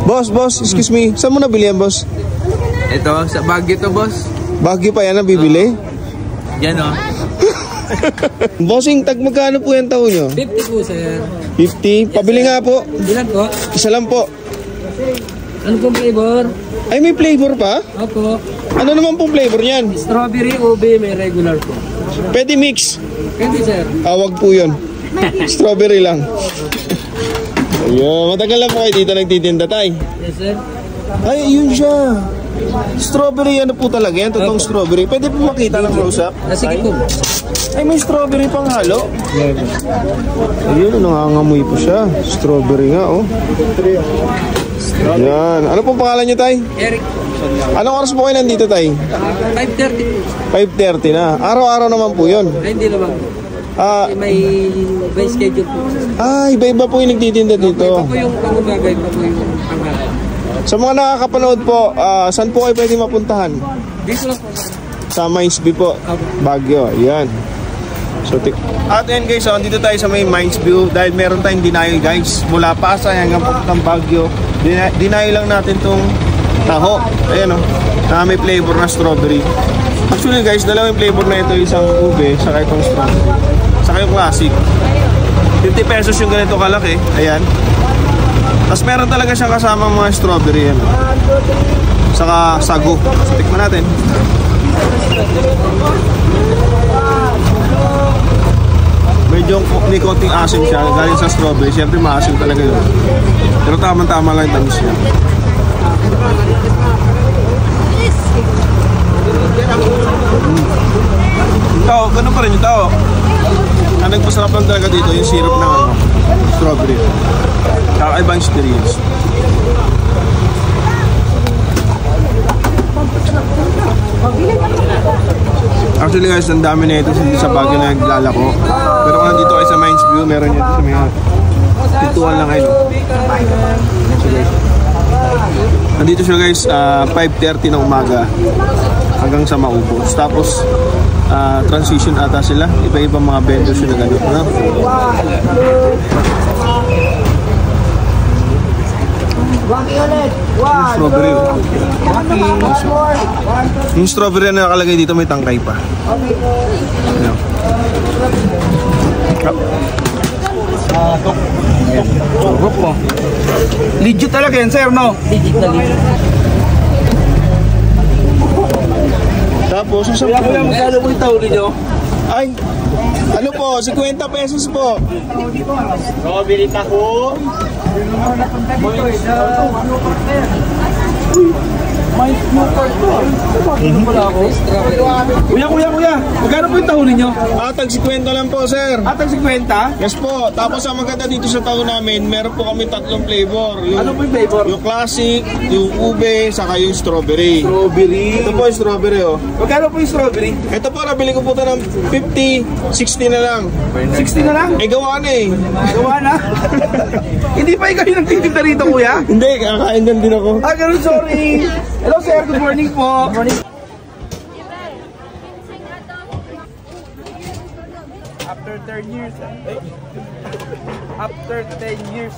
Boss, excuse me. Saan mo nabili yan, boss? Ito, sa Baguio to, boss. Baguio pa yan nabibili? Yan, oh. Bossing, tag magkano po yan taon nyo? 50 po, sir. 50? Pabili nga po. Ilan po? Isa lang po. Ano pong flavor? Ay, may flavor pa? Opo. Ano naman pong flavor yan? Strawberry, ube, may regular po. Pwede mix. Pwede, sir. Wag po yun. Strawberry lang. Ayun, matagal lang po kayo dito nagtitinda, tay. Yes, sir. Ay, yun siya. Strawberry, ano po talaga yan? Totoong strawberry. Pwede po makita ng close-up? Sige po. Ay, may strawberry pang halo. Ayun, nangangamoy po siya. Strawberry nga, oh. Yan. Ano pong pangalan niyo, tay? Eric. Anong oras po kayo nandito, tay? 5:30 po. 5:30 na. Araw-araw naman po yun. Ay, hindi naman po. May schedule po. Iba-iba po yung nagtitinda dito. Iba po yung pag-umagay, iba po yung panggalan. Sa mga nakakapanood po, saan po kayo pwede mapuntahan? Dito lang po. Sa Mines View po, Baguio. Ayan. So, at yan guys, dito tayo sa may Mines View dahil meron tayong denial guys. Mula Pasay hanggang papuntang Baguio. Denial lang natin tong taho. Ayan o, na may flavor na strawberry. Actually guys, dalawang flavor na ito, isang ube, saka itong strawberry. Saka yung classic. 50 pesos yung ganito kalaki. Ayan. Tapos meron talaga siyang kasama mga strawberry. Yan. Saka sago. So, tikman natin. Medyo may konting asim siya. Galing sa strawberry. Siyempre maasim talaga yun. Pero tama-tama lang yung tamis niya. Tao, ganun pa rin yung tao. Ang nagpasarap lang talaga dito yung syrup ng strawberry. Kakaibang experience. Actually guys, ang dami na ito sa Baguio na naglalako. Pero kung nandito kayo sa Mines View, meron nyo sa mga pintuan lang kayo. So guys, nandito siya guys, 5:30 ng umaga hanggang sa maubos. Tapos transition ata sila, iba-ibang mga vendors yung nagano, no? Strawberry. Yung strawberry na nakalagay dito may tangkay pa. Turok mo. Legit talaga yan, sir, no? Legit na legit. Tapos, Kuya, magkano po yung tauli nyo? ay, ano po, 50 pesos po. Strawberry taho. May smoker to. Pala ako. Kuya. Magkano po yung taho ninyo? Tag 50 lang po, sir. Atang 50? Yes po. Tapos ang maganda dito sa taon namin, meron po kami 3 flavor. Yung, Ano po yung flavor? yung classic, yung ube, saka yung strawberry. Strawberry. Ito po yung strawberry, oh. Magkano po yung strawberry? Ito po, nabili ko po ito ng 50, 60 na lang. 60 na lang? Eh, gawa na eh. Gawa na? Hindi pa ikaw yung nagtitinda rito, kuya? Hindi, kakain din ako. Ganun, sorry. Hello, sir. Good morning po. Good morning. After 10 years. After 10 years.